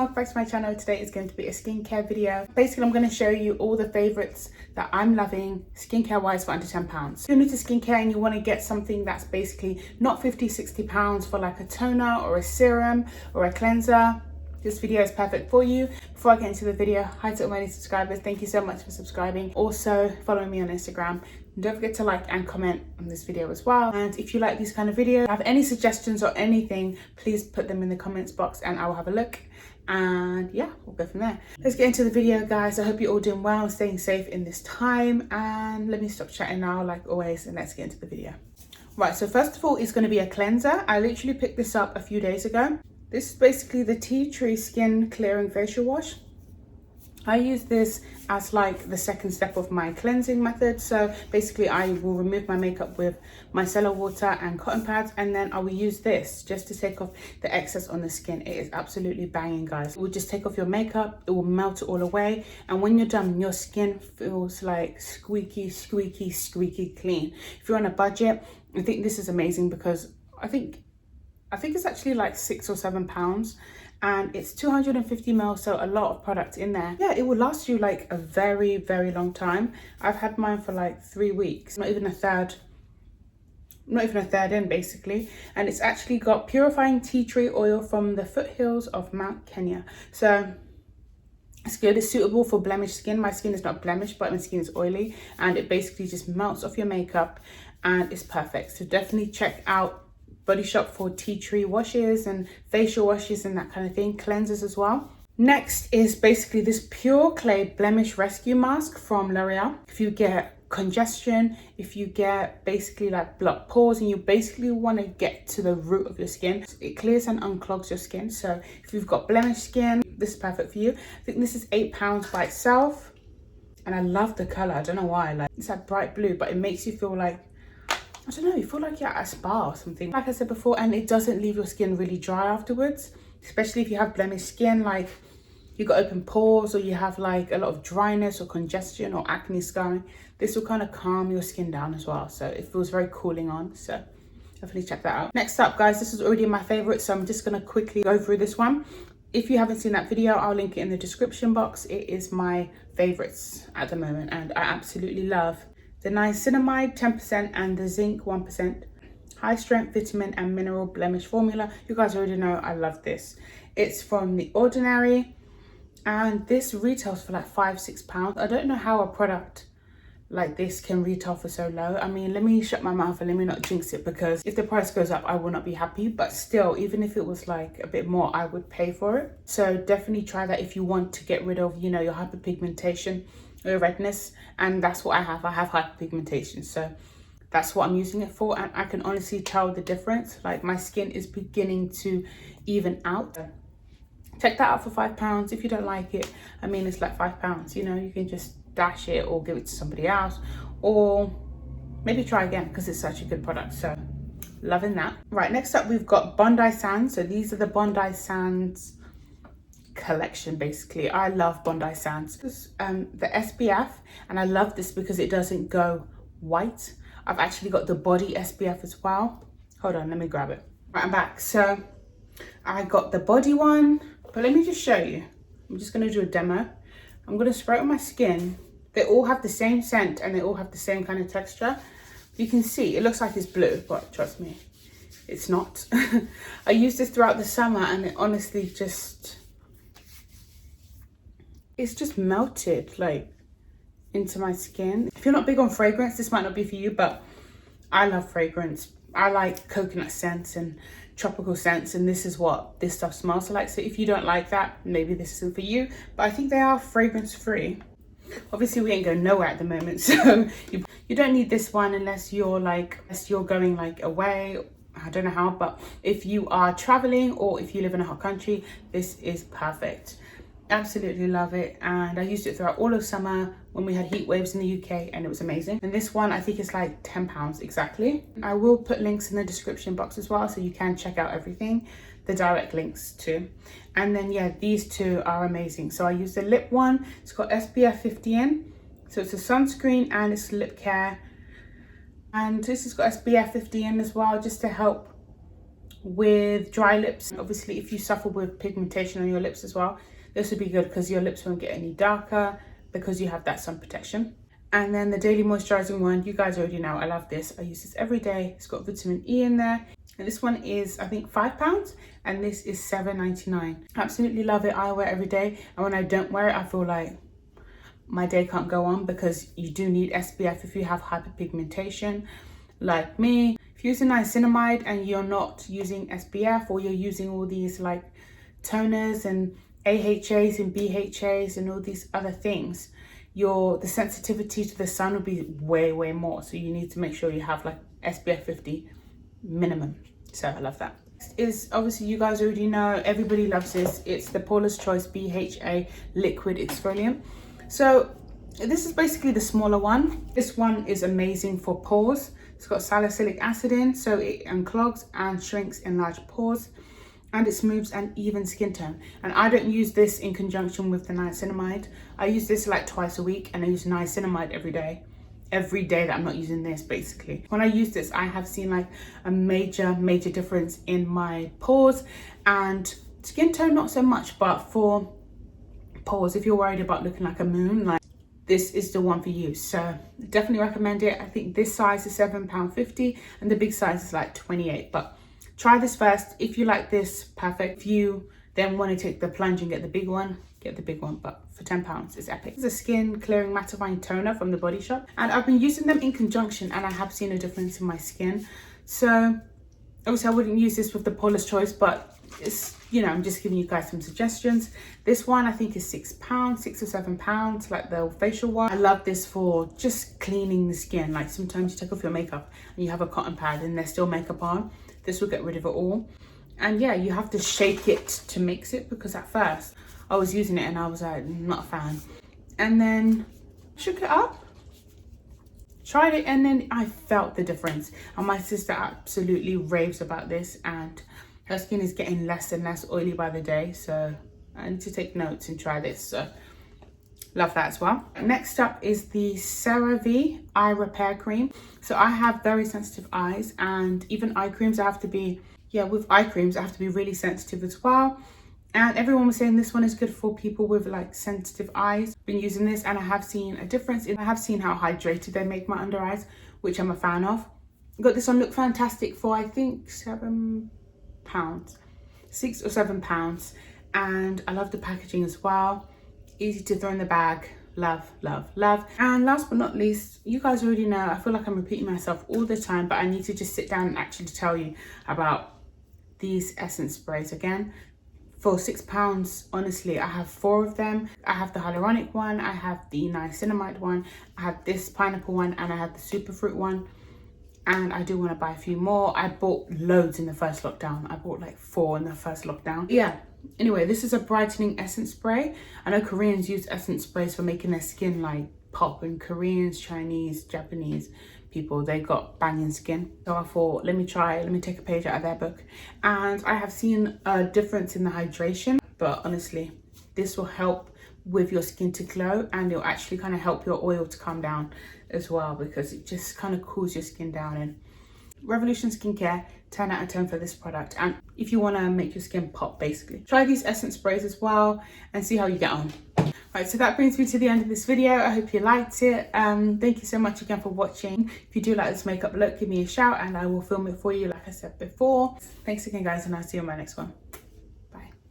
welcome back to my channel. Today is going to be a skincare video. Basically, I'm going to show you all the favorites that I'm loving skincare wise for under £10. If you're new to skincare and you want to get something that's basically not £50-60 for like a toner or a serum or a cleanser, this video is perfect for you. Before I get into the video, hi to all my new subscribers. Thank you so much for subscribing. Also, following me on Instagram. And don't forget to like and comment on this video as well. And if you like these kind of videos, have any suggestions or anything, please put them in the comments box and I will have a look. And yeah, we'll go from there. Let's get into the video, guys. I hope you're all doing well and staying safe in this time. And let me stop chatting now, like always, and let's get into the video. Right, so first of all, it's going to be a cleanser. I literally picked this up a few days ago. This is basically the Tea Tree Skin Clearing Facial Wash. I use this as like the second step of my cleansing method. So basically I will remove my makeup with micellar water and cotton pads, and then I will use this just to take off the excess on the skin. It is absolutely banging, guys. It will just take off your makeup, it will melt it all away, and when you're done, your skin feels like squeaky clean. If you're on a budget, I think this is amazing because I think it's actually like £6 or £7 and it's 250 ml, so a lot of product in there. Yeah, it will last you like a very long time. I've had mine for like 3 weeks, not even a third in basically. And it's actually got purifying tea tree oil from the foothills of Mount Kenya. So it's good. It's suitable for blemished skin. My skin is not blemished, but my skin is oily, and it basically just melts off your makeup and it's perfect. So definitely check out Body Shop for tea tree washes and facial washes and that kind of thing, cleansers as well. Next is basically this Pure Clay Blemish Rescue Mask from Loreal. If you get congestion, if you get basically like blocked pores and you basically want to get to the root of your skin, it clears and unclogs your skin. So if you've got blemished skin, this is perfect for you. I think this is £8 by itself, and I love the color. I don't know why, like it's like bright blue, but it makes you feel like, I don't know, you feel like you're at a spa or something. Like I said before, and it doesn't leave your skin really dry afterwards, especially if you have blemished skin, like you got open pores or you have like a lot of dryness or congestion or acne scarring. This will kind of calm your skin down as well. So it feels very cooling on. So definitely check that out. Next up, guys, this is already my favorite, so I'm just going to quickly go through this one. If you haven't seen that video, I'll link it in the description box. It is my favorites at the moment and I absolutely love the Niacinamide 10% and the Zinc 1% high strength vitamin and mineral blemish formula. You guys already know I love this. It's from The Ordinary and this retails for like £5-6. I don't know how a product like this can retail for so low. I mean, let me shut my mouth and let me not jinx it, because if the price goes up I will not be happy, but still, even if it was like a bit more, I would pay for it. So definitely try that if you want to get rid of, you know, your hyperpigmentation, your redness. And that's what I have hyperpigmentation, so that's what I'm using it for, and I can honestly tell the difference. Like my skin is beginning to even out. Check that out for £5. If you don't like it, I mean, it's like £5, you know, you can just dash it or give it to somebody else, or maybe try again because it's such a good product. So loving that. Right, next up we've got Bondi Sans. So these are the Bondi Sans collection. Basically I love Bondi Sans. This is the SPF, and I love this because it doesn't go white. I've actually got the body SPF as well. Hold on, let me grab it. Right, I'm back. So I got the body one, but let me just show you. I'm just going to do a demo. I'm going to spray it on my skin. They all have the same scent and they all have the same kind of texture. You can see it looks like it's blue, but trust me, it's not. I used this throughout the summer and it honestly just, it's just melted like into my skin. If you're not big on fragrance, this might not be for you, but I love fragrance. I like coconut scents and tropical scents, and this is what this stuff smells like. So if you don't like that, maybe this isn't for you, but I think they are fragrance free. Obviously we ain't going nowhere at the moment, so you don't need this one unless you're going like away. I don't know how, but if you are traveling or if you live in a hot country, this is perfect. Absolutely love it, and I used it throughout all of summer when we had heat waves in the UK, and it was amazing. And this one I think is like £10 exactly. I will put links in the description box as well, so you can check out everything, the direct links too. And then yeah, these two are amazing. So I use the lip one. It's got SPF 50 in, so it's a sunscreen and it's lip care, and this has got SPF 50 in as well, just to help with dry lips. Obviously, if you suffer with pigmentation on your lips as well, this would be good because your lips won't get any darker because you have that sun protection. And then the daily moisturizing one, you guys already know I love this. I use this every day. It's got vitamin E in there. And this one is, I think, £5 and this is $7.99. Absolutely love it. I wear it every day. And when I don't wear it, I feel like my day can't go on, because you do need SPF if you have hyperpigmentation like me. If you're using niacinamide and you're not using SPF, or you're using all these like toners and AHAs and BHAs and all these other things, the sensitivity to the sun will be way more. So you need to make sure you have like SPF 50 minimum. So I love that. Is obviously, you guys already know, everybody loves this. It's the Paula's Choice BHA liquid exfoliant. So this is basically the smaller one. This one is amazing for pores. It's got salicylic acid in, so it unclogs and shrinks enlarged pores, and it smooths an even skin tone. And I don't use this in conjunction with the niacinamide. I use this like twice a week, and I use niacinamide every day that I'm not using this. Basically, when I use this, I have seen like a major difference in my pores, and skin tone not so much, but for pores, if you're worried about looking like a moon, like, this is the one for you. So definitely recommend it. I think this size is £7.50 and the big size is like 28, but try this first. If you like this, perfect. If you then want to take the plunge and get the big one, get the big one, but for £10 it's epic. It's a skin clearing mattifying toner from the Body Shop, and I've been using them in conjunction and I have seen a difference in my skin. So obviously I wouldn't use this with the Paula's Choice, but it's, you know, I'm just giving you guys some suggestions. This one I think is £6, £6 or £7, like the facial one. I love this for just cleaning the skin. Like sometimes you take off your makeup and you have a cotton pad and there's still makeup on. This will get rid of it all. And yeah, you have to shake it to mix it, because at first I was using it and I was like, not a fan. And then shook it up, tried it, and then I felt the difference. And my sister absolutely raves about this, and her skin is getting less and less oily by the day. So I need to take notes and try this. So love that as well. Next up is the Cerave eye repair cream. So I have very sensitive eyes, and even eye creams I have to be, with eye creams I have to be really sensitive as well. And everyone was saying this one is good for people with like sensitive eyes. Been using this and I have seen a difference. I have seen how hydrated they make my under eyes, which I'm a fan of. Got this on Look Fantastic for I think £6 or £7, and I love the packaging as well. Easy to throw in the bag. Love. And last but not least, you guys already know, I feel like I'm repeating myself all the time, but I need to just sit down and actually tell you about these essence sprays again. For £6, honestly, I have 4 of them. I have the Hyaluronic one, I have the Niacinamide one, I have this pineapple one, and I have the Superfruit one. And I do want to buy a few more. I bought loads in the first lockdown. I bought like 4 in the first lockdown. Yeah, anyway, this is a brightening essence spray. I know Koreans use essence sprays for making their skin like pop, and Koreans, Chinese, Japanese people, they got banging skin. So I thought, let me take a page out of their book. And I have seen a difference in the hydration, but honestly, this will help with your skin to glow, and it'll actually kind of help your oil to come down as well, because it just kind of cools your skin down. And Revolution Skincare, 10 out of 10 for this product. And if you want to make your skin pop, basically, try these essence sprays as well and see how you get on. Right, so that brings me to the end of this video. I hope you liked it. Thank you so much again for watching. If you do like this makeup look, give me a shout and I will film it for you like I said before. Thanks again, guys, and I'll see you in my next one.